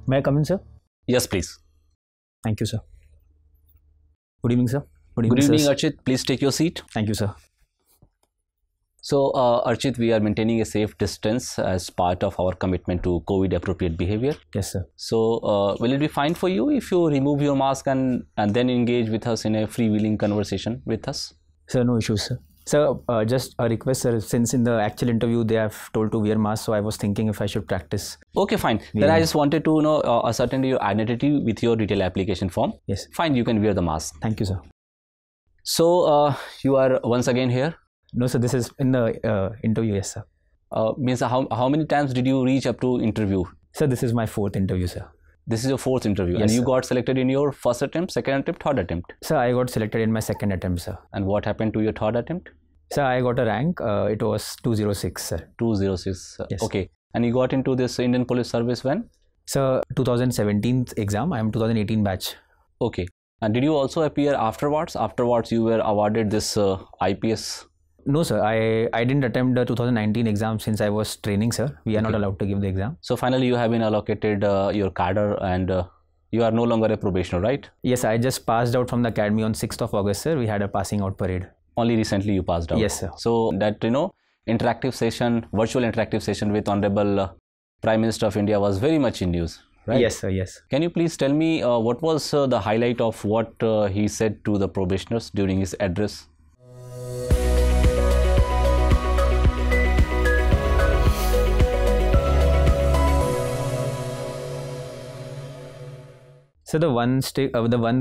May I come in, sir? Yes, please. Thank you, sir. Good evening, sir. Good evening, sir. Archit. Please take your seat. Thank you, sir. So, Archit, we are maintaining a safe distance as part of our commitment to COVID-appropriate behavior. Yes, sir. So, will it be fine for you if you remove your mask and then engage with us in a freewheeling conversation with us? Sir, no issues, sir. Sir, just a request, sir. Since in the actual interview they have told to wear mask, so I was thinking if I should practice. Okay, fine. Then I just wanted to ascertain your identity with your detail application form. Yes. Fine, you can wear the mask. Thank you, sir. So, you are once again here? No, sir. This is in the interview. Yes, sir. Means how many times did you reach up to interview? Sir, this is my 4th interview, sir. This is your 4th interview, yes, and you sir. got selected in your first attempt, second attempt, third attempt. Sir, I got selected in my 2nd attempt, sir. And what happened to your third attempt? Sir, I got a rank. It was 206, sir. 206. Yes. Okay. And you got into this Indian Police Service when? Sir, 2017 exam. I am 2018 batch. Okay. And did you also appear afterwards? Afterwards, you were awarded this IPS. No, sir. I didn't attempt the 2019 exam since I was training, sir. We are not allowed to give the exam. So finally, you have been allocated your cadre and you are no longer a probationer, right? Yes, I just passed out from the academy on 6th of August, sir. We had a passing out parade. Only recently you passed out? Yes, sir. So that, interactive session, virtual interactive session with Honorable Prime Minister of India was very much in news, right? Yes, sir. Yes. Can you please tell me what was the highlight of what he said to the probationers during his address? So the one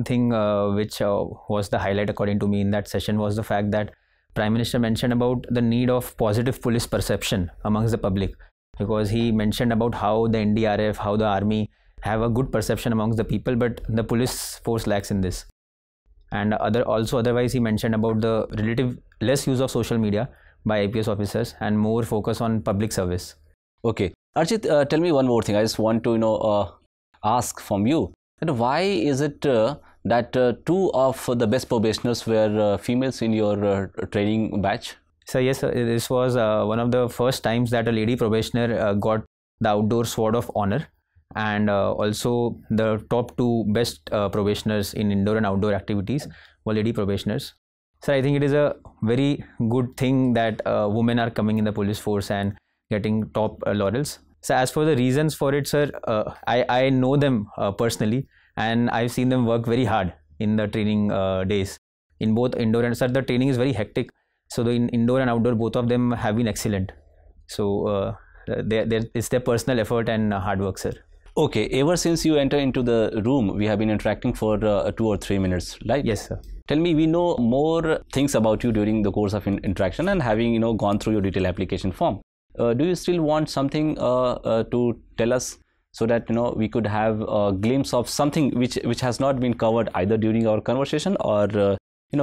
thing which was the highlight according to me in that session was the fact that Prime Minister mentioned about the need of positive police perception amongst the public, because he mentioned about how the NDRF, how the army have a good perception amongst the people, but the police force lacks in this. And otherwise he mentioned about the relative less use of social media by IPS officers and more focus on public service. Okay. Archit, tell me one more thing. I just want to ask from you. Why is it that 2 of the best probationers were females in your training batch? So yes, sir, this was one of the first times that a lady probationer got the outdoor sword of honor, and also the top 2 best probationers in indoor and outdoor activities were lady probationers. So I think it is a very good thing that women are coming in the police force and getting top laurels. So as for the reasons for it, sir, I know them personally, and I've seen them work very hard in the training days in both indoor and, sir, the training is very hectic. So in indoor and outdoor, both of them have been excellent. So it's their personal effort and hard work, sir. Okay, ever since you enter into the room, we have been interacting for 2 or 3 minutes, right? Yes, sir. Tell me, we know more things about you during the course of interaction and having gone through your detailed application form. Do you still want something to tell us so that we could have a glimpse of something which has not been covered either during our conversation or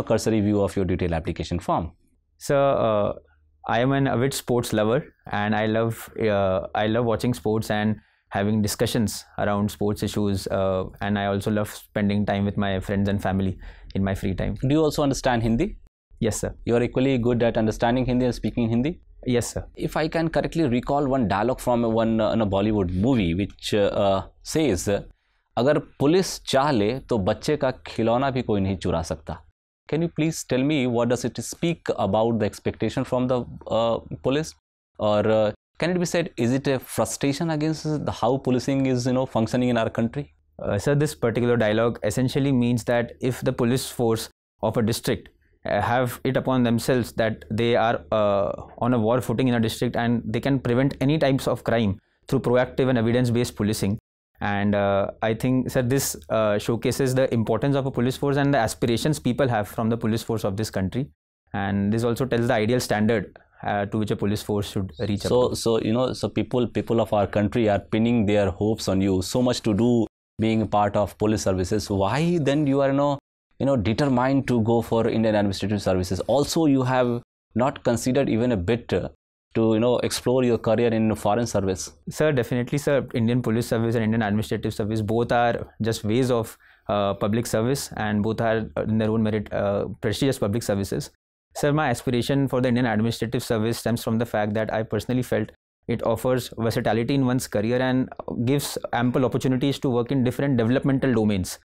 cursory view of your detailed application form? So I am an avid sports lover, and I love watching sports and having discussions around sports issues, and I also love spending time with my friends and family in my free time. Do you also understand Hindi? Yes, sir. You are equally good at understanding Hindi and speaking Hindi? Yes, sir. If I can correctly recall one dialogue from one a Bollywood movie which says, "अगर police चाहे तो बच्चे का खिलौना भी कोई नहीं चुरा सकता." Can you please tell me what does it speak about the expectation from the police, or can it be said, is it a frustration against how policing is functioning in our country? Sir, this particular dialogue essentially means that if the police force of a district have it upon themselves that they are on a war footing in a district and they can prevent any types of crime through proactive and evidence-based policing. And I think, sir, this showcases the importance of a police force and the aspirations people have from the police force of this country. And this also tells the ideal standard to which a police force should reach up to. So people of our country are pinning their hopes on you so much to do being a part of police services. Why then you are determined to go for Indian Administrative Services? Also, you have not considered even a bit to explore your career in foreign service. Sir, definitely, sir. Indian Police Service and Indian Administrative Service, both are just ways of public service, and both are in their own merit prestigious public services. Sir, my aspiration for the Indian Administrative Service stems from the fact that I personally felt it offers versatility in one's career and gives ample opportunities to work in different developmental domains.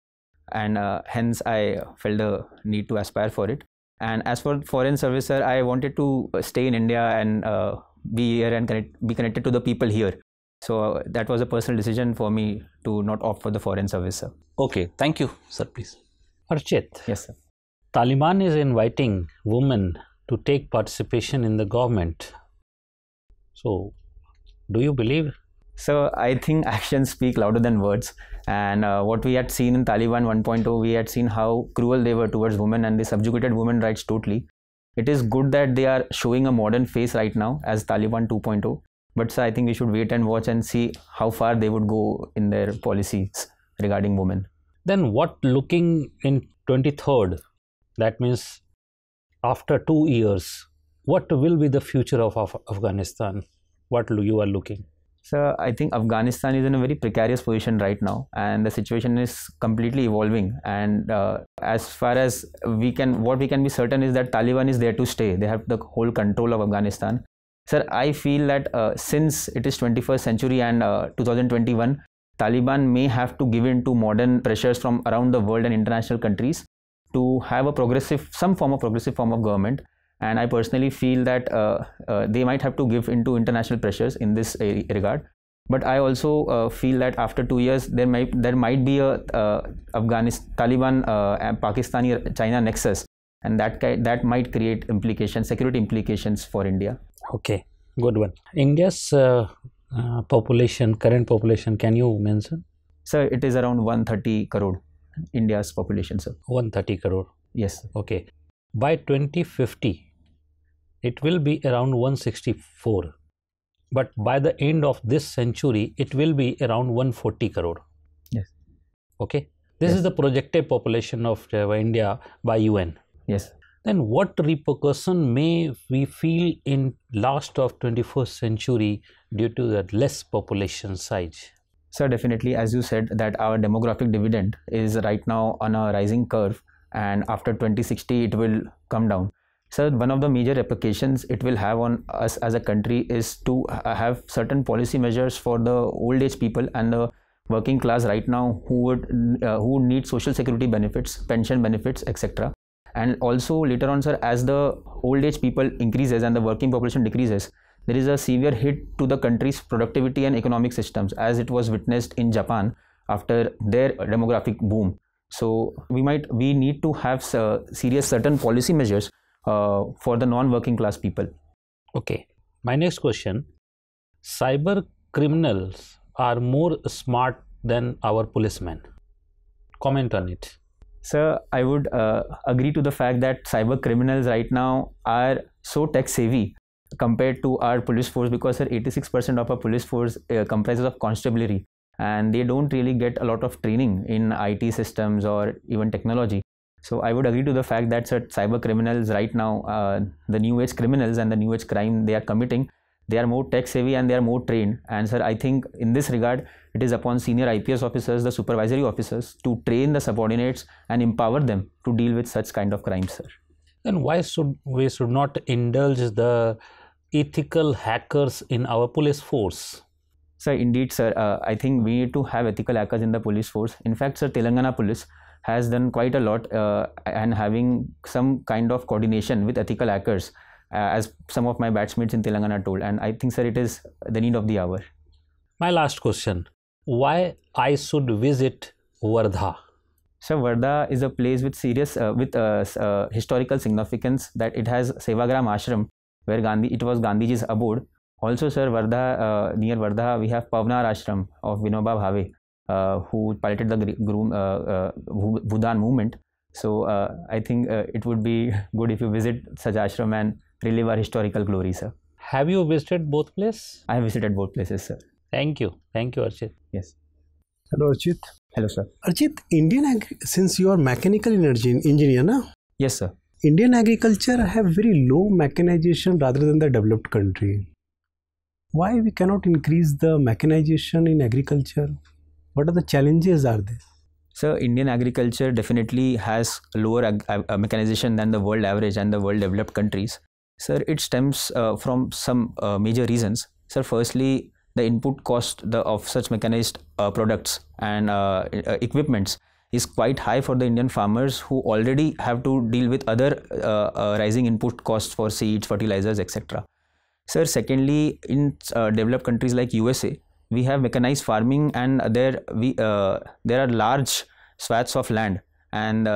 And hence I felt the need to aspire for it. And as for foreign service, sir, I wanted to stay in India and be here and be connected to the people here. So that was a personal decision for me to not opt for the foreign service, sir. Okay, thank you, sir, please. Archit, Yes, sir. Taliban is inviting women to take participation in the government. So, do you believe? So I think actions speak louder than words. And what we had seen in Taliban 1.0, we had seen how cruel they were towards women and they subjugated women's rights totally. It is good that they are showing a modern face right now as Taliban 2.0. But sir, I think we should wait and watch and see how far they would go in their policies regarding women. Then what looking in 23rd, that means after 2 years, what will be the future of Afghanistan? What you are looking? So I think Afghanistan is in a very precarious position right now, and the situation is completely evolving. And as far as what we can be certain is that Taliban is there to stay. They have the whole control of Afghanistan. Sir, I feel that since it is 21st century and 2021, Taliban may have to give in to modern pressures from around the world and international countries to have a some form of progressive form of government. And I personally feel that they might have to give into international pressures in this regard. But I also feel that after 2 years, there might be a Taliban Pakistani China nexus, and that might create security implications for India. Okay, good one. India's current population, can you mention? Sir, it is around 130 crore, India's population, sir. 130 crore. Yes. Okay. By 2050, it will be around 164. But by the end of this century, it will be around 140 crore. Yes. Okay. This is the projected population of India by UN. Yes. Then what repercussion may we feel in last of 21st century due to the less population size? Sir, definitely, as you said, that our demographic dividend is right now on a rising curve, and after 2060 it will come down. Sir, one of the major repercussions it will have on us as a country is to have certain policy measures for the old age people and the working class right now who need social security benefits, pension benefits, etc. And also later on, sir, as the old age people increases and the working population decreases, there is a severe hit to the country's productivity and economic systems, as it was witnessed in Japan after their demographic boom. So we need to have serious certain policy measures for the non-working class people. Okay. My next question: cyber criminals are more smart than our policemen. Comment on it. Sir, I would agree to the fact that cyber criminals right now are so tech savvy compared to our police force, because sir, 86% of our police force comprises of constabulary, and they don't really get a lot of training in IT systems or even technology. So I would agree to the fact that sir, cyber criminals right now, the new age criminals and the new age crime they are committing, they are more tech savvy and they are more trained. And sir, I think in this regard, it is upon senior IPS officers, the supervisory officers, to train the subordinates and empower them to deal with such kind of crimes, sir. Then why should we not indulge the ethical hackers in our police force? Sir, indeed, sir. I think we need to have ethical hackers in the police force. In fact, sir, Telangana police has done quite a lot and having some kind of coordination with ethical hackers, as some of my batchmates in Telangana told. And I think, sir, it is the need of the hour. My last question: why I should visit Wardha? So Wardha is a place with historical significance, that it has Sevagram Ashram, where it was Gandhiji's abode. Also, sir, Wardha, near Wardha, we have Pavnar Ashram of Vinoba Bhave, who piloted the Bhudan movement. So I think it would be good if you visit such ashram and relive our historical glory, sir. Have you visited both places? I have visited both places, sir. Thank you, Archit. Yes. Hello, Archit. Hello, sir. Archit, since you are mechanical engineer, na? Yes, sir. Indian agriculture have very low mechanization rather than the developed country. Why we cannot increase the mechanization in agriculture? What are the challenges are there? So Indian agriculture definitely has lower mechanization than the world average and the world developed countries. Sir, it stems from some major reasons. Sir, firstly, the input cost of such mechanized products and equipments is quite high for the Indian farmers, who already have to deal with other rising input costs for seeds, fertilizers, etc. Sir, secondly, in developed countries like USA, we have mechanized farming, and there are large swaths of land, and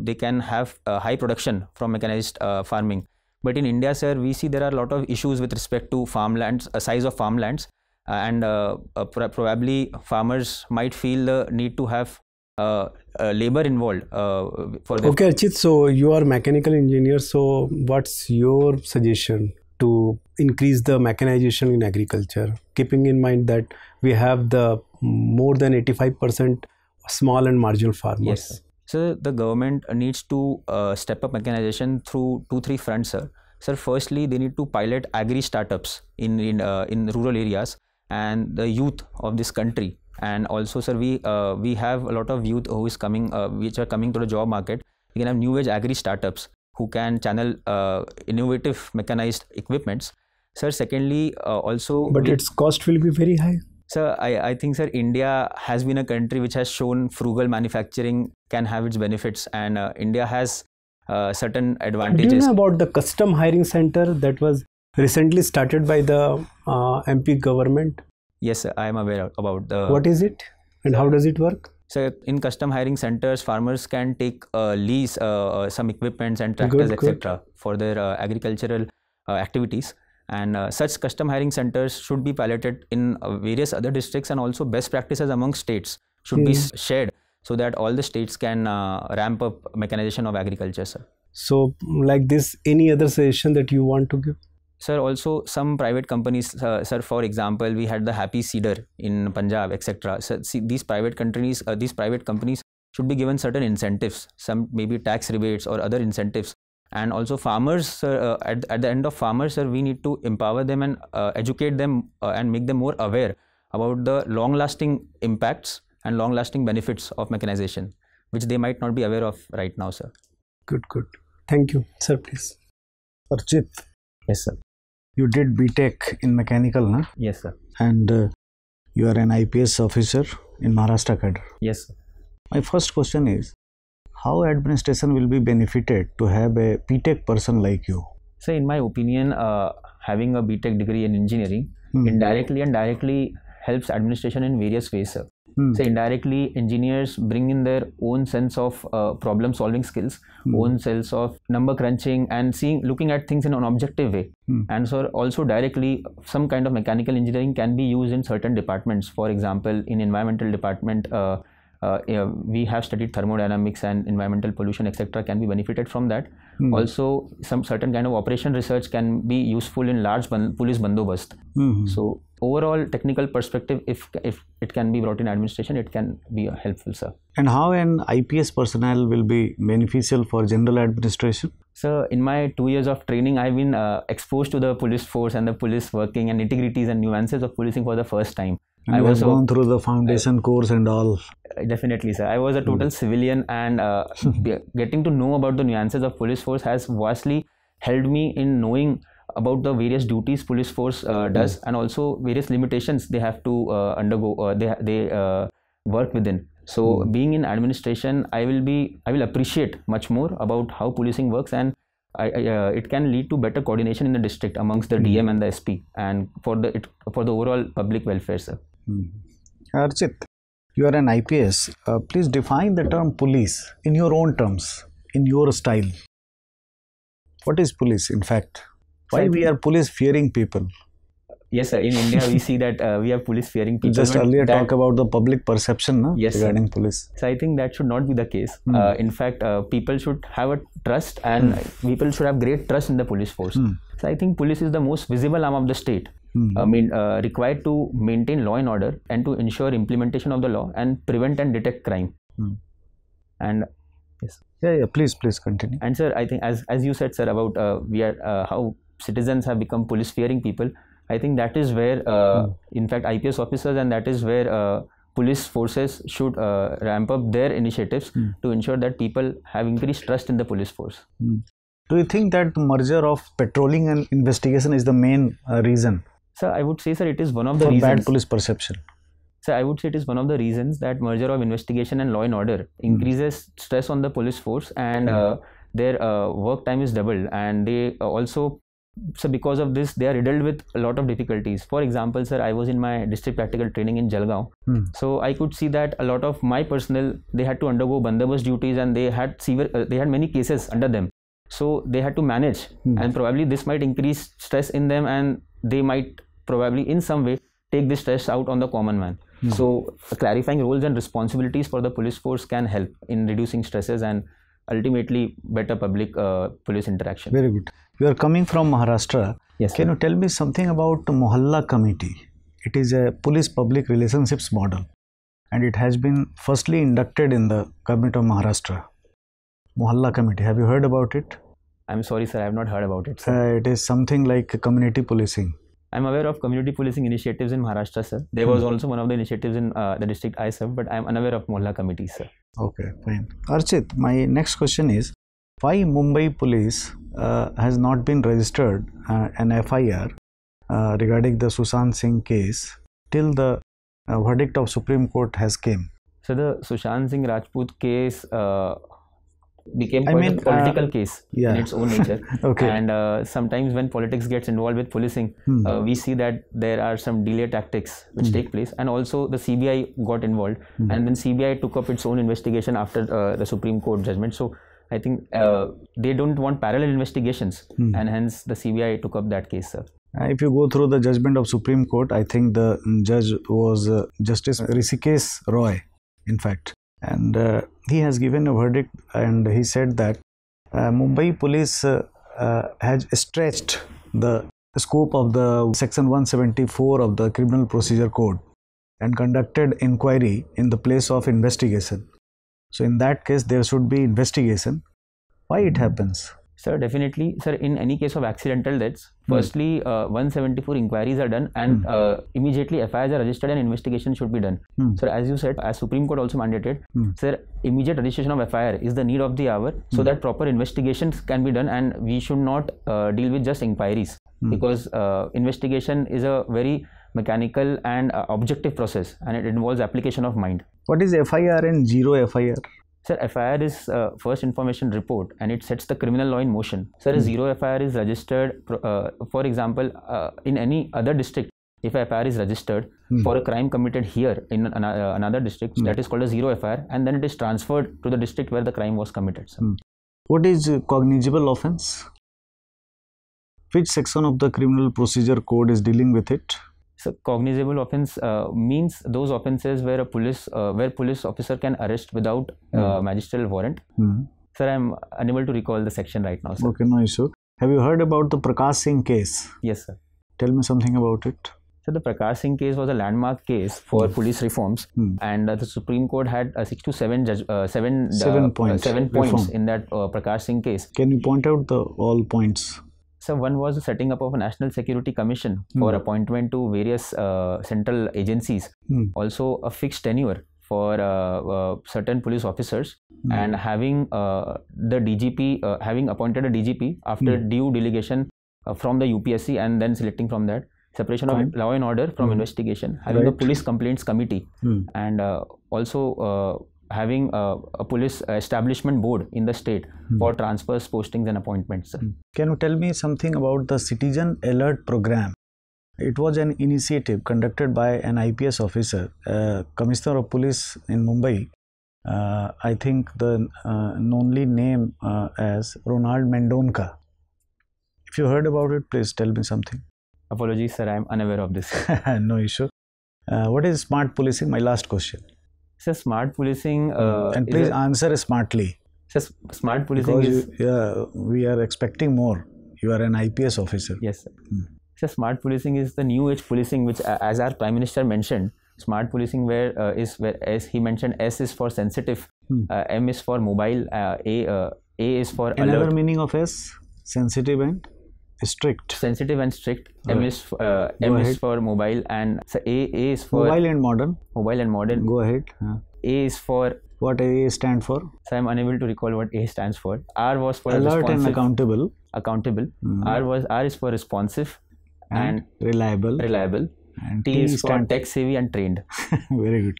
they can have high production from mechanized farming. But in India, sir, we see there are a lot of issues with respect to farmlands, size of farmlands, and probably farmers might feel the need to have labor involved for the. Okay, Archit, so you are mechanical engineer, so what's your suggestion to increase the mechanization in agriculture, keeping in mind that we have the more than 85% small and marginal farmers? Yes. So the government needs to step up mechanization through 2-3 fronts, sir. Sir, firstly, they need to pilot agri startups in rural areas and the youth of this country. And also, sir, we have a lot of youth who is coming, which are coming to the job market. We can have new age agri startups who can channel innovative mechanized equipments. Sir, secondly, also. But its cost will be very high. Sir, I think, sir, India has been a country which has shown frugal manufacturing can have its benefits, and India has certain advantages. Do you know about the custom hiring center that was recently started by the MP government? Yes, sir, I am aware about the. What is it and how does it work? So in custom hiring centers, farmers can take lease some equipments and tractors, etc. for their agricultural activities. And such custom hiring centers should be piloted in various other districts, and also best practices among states should be shared, so that all the states can ramp up mechanization of agriculture, sir. So like this, any other suggestion that you want to give? Sir, also some private companies, sir, for example, we had the Happy Seeder in Punjab, etc. So see, these private companies should be given certain incentives, some maybe tax rebates or other incentives. And also farmers, sir, at the end of farmers, sir, we need to empower them and educate them and make them more aware about the long-lasting impacts and long-lasting benefits of mechanization, which they might not be aware of right now, sir. Good. Thank you. Sir, please. Archit. Yes, sir. You did BTech in mechanical, na? Yes, sir. And you are an IPS officer in Maharashtra cadre. Yes, sir. My first question is, how administration will be benefited to have a BTech person like you? So in my opinion, having a BTech degree in engineering indirectly and directly helps administration in various ways, sir. So indirectly, engineers bring in their own sense of problem solving skills, own sense of number crunching, and looking at things in an objective way. And so also directly, some kind of mechanical engineering can be used in certain departments. For example, in environmental department, we have studied thermodynamics and environmental pollution, etc. can be benefited from that. Also, some certain kind of operation research can be useful in large police bandobast. So overall technical perspective, if it can be brought in administration, it can be helpful, sir. And how an IPS personnel will be beneficial for general administration? So in my 2 years of training, I've been exposed to the police force and the police working and integrities and nuances of policing for the first time. I was gone through the foundation course and all. Definitely, sir. I was a total civilian, and getting to know about the nuances of police force has vastly helped me in knowing about the various duties police force does, and also various limitations they have to undergo. They work within. So being in administration, I will appreciate much more about how policing works, and it can lead to better coordination in the district amongst the DM and the SP, and for the overall public welfare, sir. Archit, you are an IPS. Please define the term police in your own terms, in your style. What is police, in fact? Why we are police-fearing people? Yes, sir. In India, we see that we have police-fearing people. Just earlier talk about the public perception, no? Yes, regarding sir. Police. So I think that should not be the case. In fact, people should have a trust, and people should have great trust in the police force. So I think police is the most visible arm of the state. Required to maintain law and order and to ensure implementation of the law and prevent and detect crime. And yes. Yeah. Please continue. And sir, I think as you said, sir, about how citizens have become police-fearing people. I think that is where, in fact, IPS officers, and that is where police forces should ramp up their initiatives to ensure that people have increased trust in the police force. Do you think that the merger of patrolling and investigation is the main reason? So I would say, sir, it is one of the for reasons. bad police perception? So I would say it is one of the reasons that merger of investigation and law and order increases stress on the police force, and their work time is doubled, and they also, so because of this, they are riddled with a lot of difficulties. For example, sir, I was in my district practical training in Jalgaon, so I could see that a lot of my personnel, they had to undergo bandobast duties, and they had they had many cases under them, so they had to manage, and probably this might increase stress in them, and they might probably in some way take this stress out on the common man. So clarifying roles and responsibilities for the police force can help in reducing stresses and ultimately better public police interaction. Very good. You are coming from Maharashtra. Yes, Can sir. you tell me something about the Mahala Committee? It is a police public relationships model, and it has been firstly inducted in the government of Maharashtra. Mahala Committee, have you heard about it? I'm sorry, sir, I have not heard about it, sir. It is something like community policing. I'm aware of community policing initiatives in Maharashtra, sir. There was also one of the initiatives in the district I serve, but I'm unaware of Mahala Committee, sir. Okay, fine. Archit, my next question is, why Mumbai police has not been registered an FIR regarding the Sushant Singh case till the verdict of Supreme Court has came? So the Sushant Singh Rajput case became quite a political case in its own nature. Okay. And sometimes when politics gets involved with policing, we see that there are some delay tactics which take place, and also the CBI got involved, and then CBI took up its own investigation after the Supreme Court judgment. So I think they don't want parallel investigations, and hence the CBI took up that case, sir. If you go through the judgment of Supreme Court, I think the judge was Justice Rishikesh Roy, in fact. And he has given a verdict, and he said that Mumbai police has stretched the scope of the section 174 of the Criminal Procedure Code and conducted inquiry in the place of investigation. So in that case, there should be investigation. Why it happens? Sir, definitely, sir, in any case of accidental deaths, firstly 174 inquiries are done, and immediately FIRs are registered and investigation should be done. Sir, as you said, as Supreme Court also mandated, sir, immediate registration of FIR is the need of the hour, so that proper investigations can be done, and we should not deal with just inquiries, because investigation is a very mechanical and objective process, and it involves application of mind. What is FIR and zero FIR? Sir, FIR is first information report, and it sets the criminal law in motion. Sir, a zero FIR is registered, for example, in any other district. If a FIR is registered for a crime committed here in another district, that is called a zero FIR, and then it is transferred to the district where the crime was committed, sir. What is cognizable offense? Which section of the Criminal Procedure Code is dealing with it? So cognizable offense means those offences where police officer can arrest without magisterial warrant. Sir, I am unable to recall the section right now, sir. Okay, no issue. Have you heard about the Prakash Singh case? Yes, sir. Tell me something about it. So the Prakash Singh case was a landmark case for police reforms, and the Supreme Court had 6 to 7 points in that Prakash Singh case. Can you point out all points? So one was the setting up of a National Security Commission for appointment to various central agencies. Also a fixed tenure for certain police officers, and having the DGP, having appointed a DGP after due delegation from the UPSC, and then selecting from that. Separation of law and order from investigation, having a police complaints committee, and also having a police establishment board in the state for transfers, postings and appointments. Can you tell me something about the Citizen Alert Program? It was an initiative conducted by an IPS officer, Commissioner of Police in Mumbai. I think the only name as Ronald Mendonca. If you heard about it, please tell me something. Apologies, sir, I am unaware of this. No issue. What is smart policing? My last question. So smart policing, and please answer smartly. So smart policing is, we are expecting more. You are an IPS officer. Yes, sir. So smart policing is the new age policing, which, as our Prime Minister mentioned, smart policing where as he mentioned, S is for sensitive, M is for mobile, A is for alert. Another meaning of S, sensitive and strict. Sensitive and strict. M is for mobile, and so A is for mobile and modern. Mobile and modern. Go ahead. A is for what A stand for? So I am unable to recall what A stands for. R was for alert responsive. And accountable. Accountable. R is for responsive, and reliable. And T is for tech savvy and trained. Very good.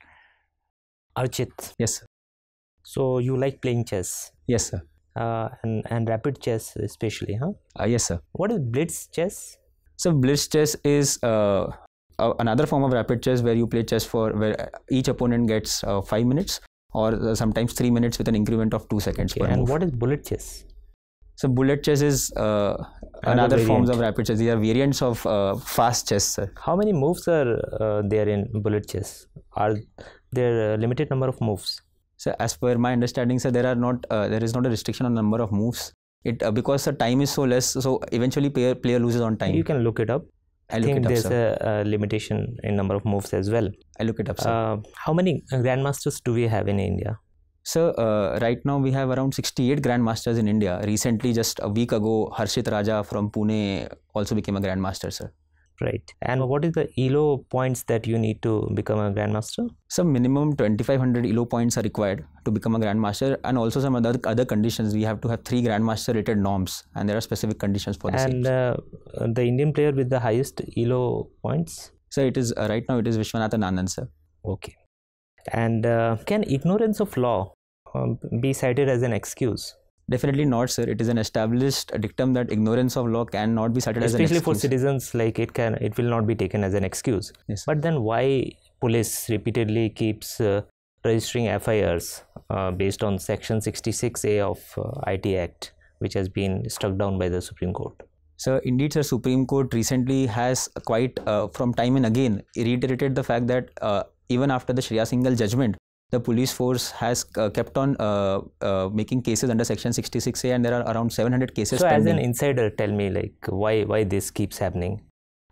Archit, Yes, sir. so you like playing chess Yes, sir. and rapid chess especially, huh? Yes, sir. What is blitz chess? So blitz chess is another form of rapid chess where you play chess for where each opponent gets 5 minutes or sometimes 3 minutes with an increment of 2 seconds per And move. what is bullet chess? So bullet chess is another forms of rapid chess. These are variants of fast chess, sir. How many moves are there in bullet chess? Are there a limited number of moves? So as per my understanding, sir, there is not a restriction on number of moves. Because the time is so less, so eventually player loses on time. You can look it up. I I look think it up, there's sir. a limitation in number of moves as well. I look it up, sir. How many grandmasters do we have in India? So right now we have around 68 grandmasters in India. Recently, just a week ago, Harshit Raja from Pune also became a grandmaster, sir. Right. And what is the ELO points that you need to become a grandmaster? Some minimum 2500 ELO points are required to become a grandmaster, and also some other conditions. We have to have 3 grandmaster rated norms, and there are specific conditions for the same. And the Indian player with the highest ELO points? So it is right now it is Vishwanathan Anand, sir. Okay. And can ignorance of law be cited as an excuse? Definitely not, sir. It is an established dictum that ignorance of law cannot be cited as an excuse. Especially for citizens, like it will not be taken as an excuse. Yes. But then why police repeatedly keeps registering FIRs based on Section 66A of IT Act, which has been struck down by the Supreme Court? So indeed, sir, Supreme Court recently has quite from time and again reiterated the fact that even after the Shreya Singhal judgment, the police force has kept on making cases under Section 66A, and there are around 700 cases So pending. as an insider, tell me, like, why this keeps happening?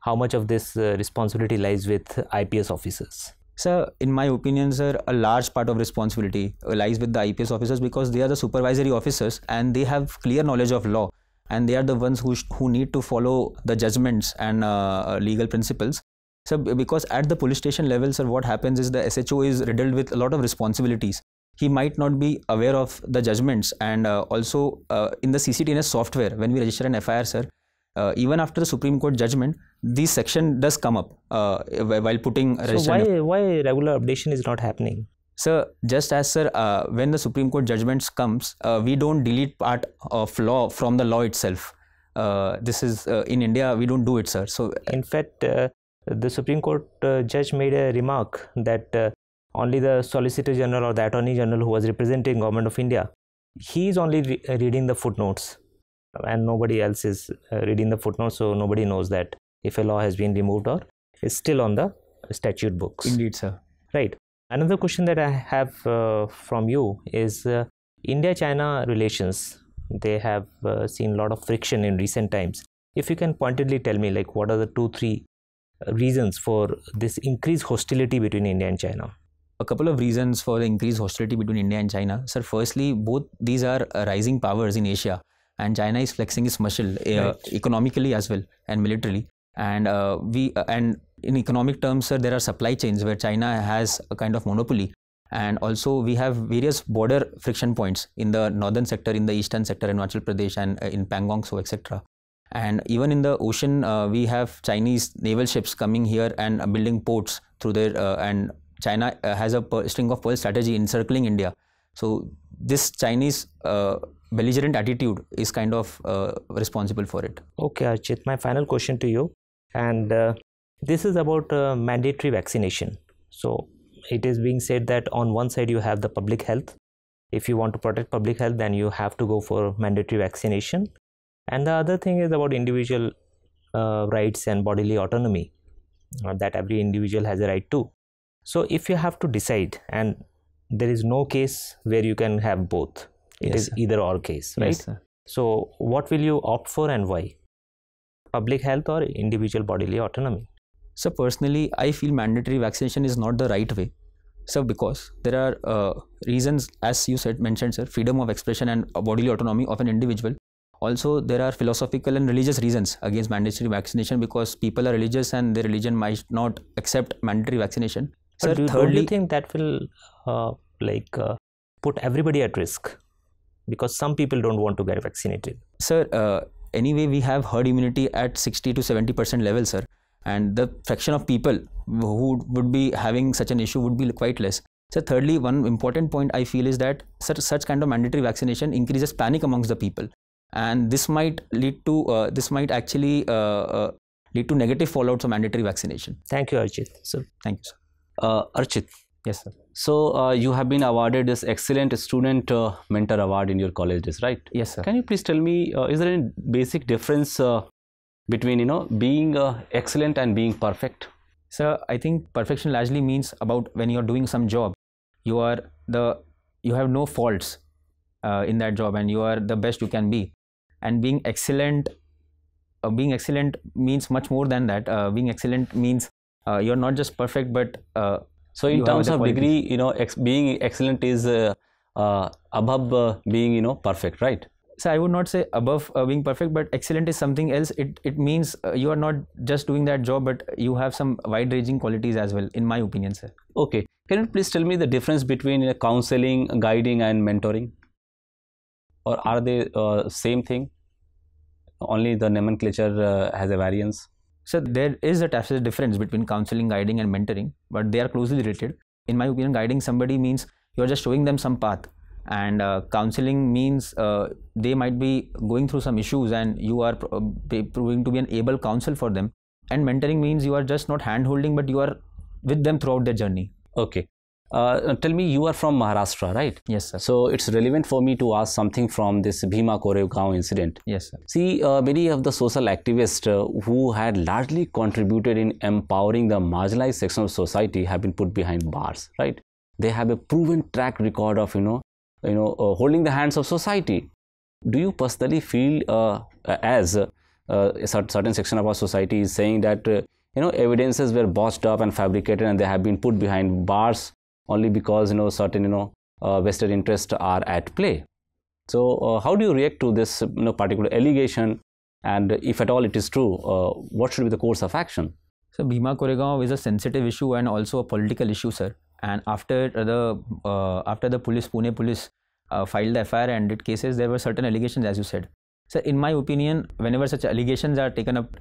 How much of this responsibility lies with IPS officers? So in my opinion, sir, a large part of responsibility lies with the IPS officers, because they are the supervisory officers and they have clear knowledge of law, and they are the ones who need to follow the judgments and legal principles. So because at the police station level, sir, what happens is the SHO is riddled with a lot of responsibilities. He might not be aware of the judgments, and also in the CCTNS software, when we register an FIR, sir, even after the Supreme Court judgment, this section does come up while putting registering. So why regular updation is not happening? So just as, sir, when the Supreme Court judgments comes, we don't delete part of law from the law itself. This is in India, we don't do it, sir. So in fact, the Supreme Court judge made a remark that only the Solicitor General or the Attorney General who was representing Government of India, he is only reading the footnotes, and nobody else is reading the footnotes, so nobody knows that if a law has been removed or is still on the statute books. Indeed, sir. Right. Another question that I have from you is India-China relations. They have seen a lot of friction in recent times. If you can pointedly tell me, like, what are the 2-3 reasons for this increased hostility between India and China? A couple of reasons for the increased hostility between India and China. Sir, firstly, both these are rising powers in Asia, and China is flexing its muscle economically as well and militarily. And and in economic terms, sir, there are supply chains where China has a kind of monopoly, and also we have various border friction points in the northern sector, in the eastern sector, in Arunachal Pradesh, and in Pangong, so etc. And even in the ocean, we have Chinese naval ships coming here and building ports through their and China has a string of pearl strategy encircling India. So this Chinese belligerent attitude is kind of responsible for it. Okay, Archit, my final question to you, and this is about mandatory vaccination. So it is being said that on one side you have the public health. If you want to protect public health, then you have to go for mandatory vaccination. And the other thing is about individual rights and bodily autonomy, that every individual has a right to. So if you have to decide, and there is no case where you can have both, it is either or case, right? Yes, sir. So what will you opt for and why? Public health or individual bodily autonomy? So personally, I feel mandatory vaccination is not the right way. So because there are reasons, as you mentioned, sir, freedom of expression and bodily autonomy of an individual. Also, there are philosophical and religious reasons against mandatory vaccination, because people are religious and their religion might not accept mandatory vaccination. But don't you think that will put everybody at risk? Because some people don't want to get vaccinated. Sir, anyway we have herd immunity at 60 to 70% level, sir, and the fraction of people who would be having such an issue would be quite less. So thirdly, one important point I feel is that such kind of mandatory vaccination increases panic amongst the people, and this might lead to lead to negative fallouts of mandatory vaccination. Thank you, Archit. So Thank you, sir. Archit, Yes, sir. so you have been awarded this excellent student mentor award in your colleges, right? Yes, sir. Can you please tell me, is there any basic difference between being excellent and being perfect? Sir, I think perfection largely means about when you're doing some job, you have no faults in that job, and you are the best you can be. And being excellent means much more than that. Being excellent means you're not just perfect, but so in you have terms the of qualities. degree, being excellent is above being perfect, right? So I would not say above being perfect, but excellent is something else. It means you are not just doing that job, but you have some wide-ranging qualities as well, in my opinion, sir. Okay. Can you please tell me the difference between counseling, guiding, and mentoring? Or are they same thing? Only the nomenclature has a variance. So there is a tacit difference between counseling, guiding, and mentoring, but they are closely related. In my opinion, guiding somebody means you're just showing them some path, and counseling means they might be going through some issues, and you are proving to be an able counsel for them. And mentoring means you are just not hand-holding, but you are with them throughout their journey. Okay. Tell me, you are from Maharashtra, right? Yes, sir. So it's relevant for me to ask something from this Bhima Koregaon incident. Yes, sir. See, many of the social activists who had largely contributed in empowering the marginalized section of society have been put behind bars, right? They have a proven track record of, holding the hands of society. Do you personally feel as a certain section of our society is saying that, evidences were botched up and fabricated and they have been put behind bars only because, certain, vested interests are at play? So how do you react to this particular allegation, and if at all it is true, what should be the course of action? So Bhima Koregaon is a sensitive issue and also a political issue, sir. And after the Pune police filed the FIR and did cases, there were certain allegations, as you said. So in my opinion, whenever such allegations are taken up,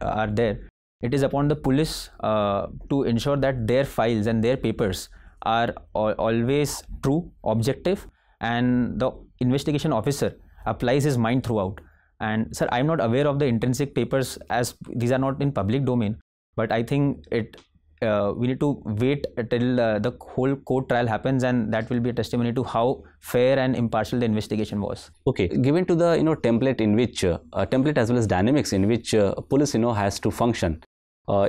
it is upon the police to ensure that their files and their papers are always true, objective, and the investigation officer applies his mind throughout. And sir, I'm not aware of the intrinsic papers, as these are not in public domain, but I think we need to wait till the whole court trial happens, and that will be a testimony to how fair and impartial the investigation was. Okay, given to the template in which template as well as dynamics in which police has to function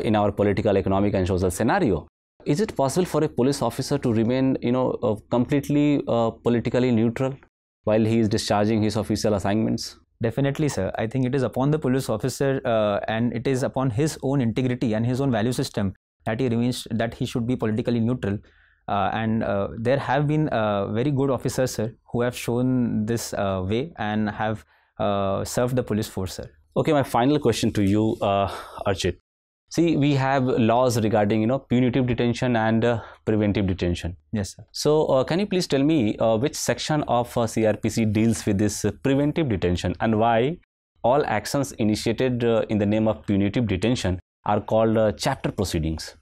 in our political, economic, and social scenario, is it possible for a police officer to remain completely politically neutral while he is discharging his official assignments? Definitely, sir. I think it is upon the police officer and it is upon his own integrity and his own value system that he should be politically neutral. And there have been very good officers, sir, who have shown this way and have served the police force, sir. Okay, my final question to you, Archit. See, we have laws regarding punitive detention and preventive detention. Yes, sir. So can you please tell me which section of CRPC deals with this preventive detention, and why all actions initiated in the name of punitive detention are called chapter proceedings?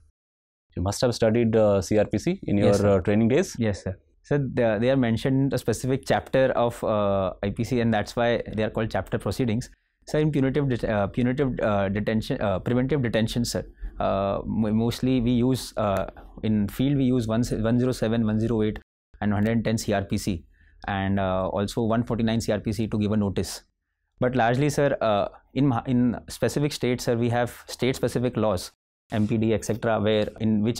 You must have studied CRPC in your training days. Yes, sir. So they are mentioned a specific chapter of IPC, and that's why they are called chapter proceedings. So in preventive detention, sir, mostly we use in field we use 107, 108 and 110 CRPC, and also 149 CRPC to give a notice. But largely, sir, in specific states, sir, we have state specific laws, MPD, etc.,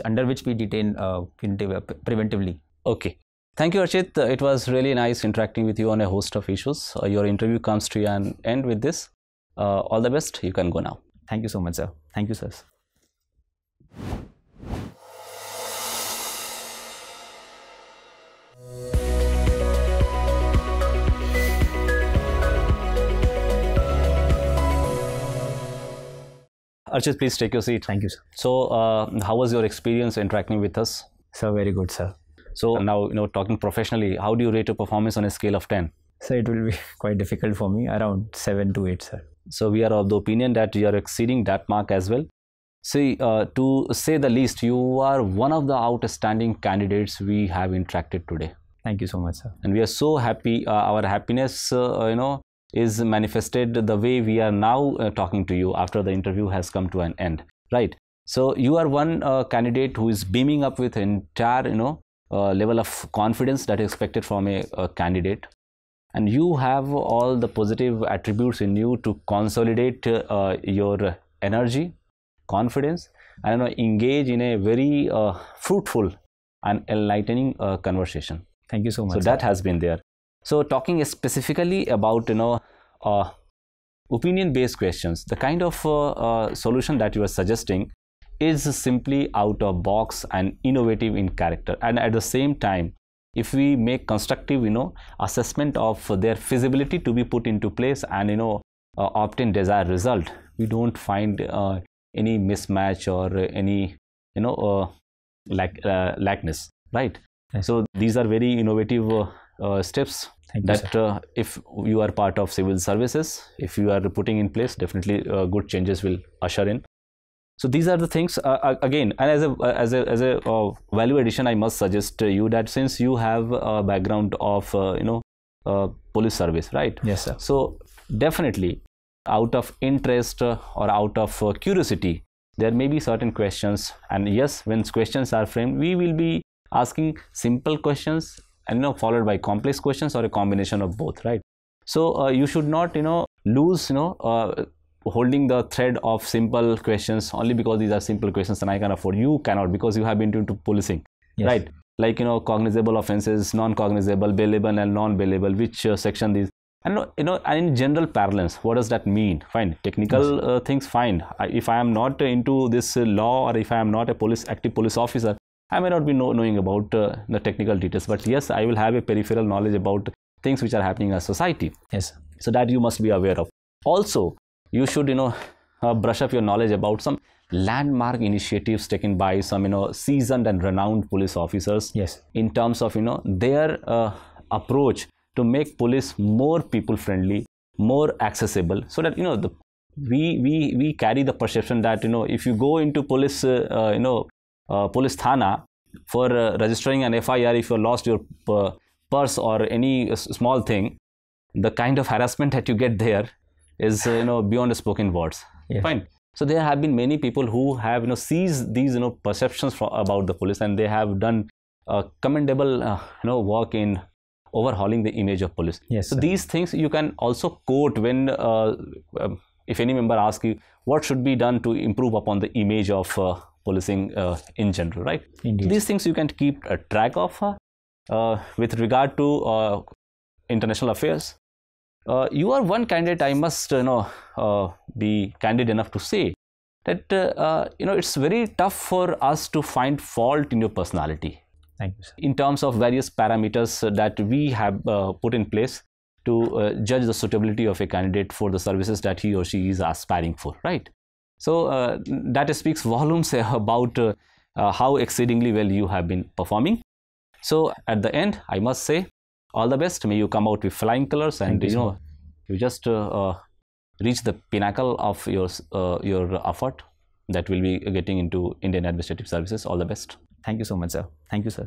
under which we detain preventively. Okay. Thank you, Archit. It was really nice interacting with you on a host of issues. Your interview comes to an end with this. All the best. You can go now. Thank you so much, sir. Thank you, sir. Archit, please take your seat. Thank you, sir. So, how was your experience interacting with us? Sir, very good, sir. So now, talking professionally, how do you rate your performance on a scale of 10? So it will be quite difficult for me, around 7 to 8, sir. So we are of the opinion that you are exceeding that mark as well. See, to say the least, you are one of the outstanding candidates we have interacted today. Thank you so much, sir. And we are so happy. Our happiness, is manifested the way we are now talking to you after the interview has come to an end, right? So you are one candidate who is beaming up with entire, level of confidence that is expected from a candidate. And you have all the positive attributes in you to consolidate your energy, confidence, and engage in a very fruitful and enlightening conversation. Thank you so much. So that has been there. So talking specifically about opinion-based questions, the kind of solution that you are suggesting is simply out of box and innovative in character, and at the same time, if we make constructive assessment of their feasibility to be put into place and obtain desired result, we don't find any mismatch or any lackness, right? Yes. So these are very innovative steps that if you are part of civil services, if you are putting in place, definitely good changes will usher in. So these are the things again, and as a value addition, I must suggest to you that since you have a background of police service, right? Yes, sir. So definitely, out of interest or out of curiosity, there may be certain questions, and yes, when questions are framed, we will be asking simple questions and followed by complex questions or a combination of both, right? So you should not lose holding the thread of simple questions only because these are simple questions and I can afford. You cannot, because you have been into policing, yes, right? Like cognizable offenses, non-cognizable, bailable and non-bailable, which section these, and and in general parlance, what does that mean? Fine, technical things, fine. If I am not into this law, or if I am not a active police officer, I may not be knowing about the technical details, but yes, I will have a peripheral knowledge about things which are happening in our society. Yes. So that you must be aware of. Also, you should brush up your knowledge about some landmark initiatives taken by some seasoned and renowned police officers. Yes. In terms of their approach to make police more people friendly, more accessible, so that we carry the perception that if you go into police police thana for registering an FIR, if you lost your purse or any small thing, the kind of harassment that you get there is beyond spoken words. Yes. Fine. So there have been many people who have seized these perceptions about the police, and they have done commendable work in overhauling the image of police. Yes, so sir. These things you can also quote when if any member asks you what should be done to improve upon the image of policing in general, right? Indeed. These things you can keep a track of. With regard to international affairs, you are one candidate, I must be candid enough to say that it's very tough for us to find fault in your personality. Thank you, sir. In terms of various parameters that we have put in place to judge the suitability of a candidate for the services that he or she is aspiring for, right? So that speaks volumes about how exceedingly well you have been performing. So at the end, I must say all the best. May you come out with flying colors, and you just reach the pinnacle of your effort that will be getting into Indian Administrative Services. All the best. Thank you so much, sir. Thank you, sir.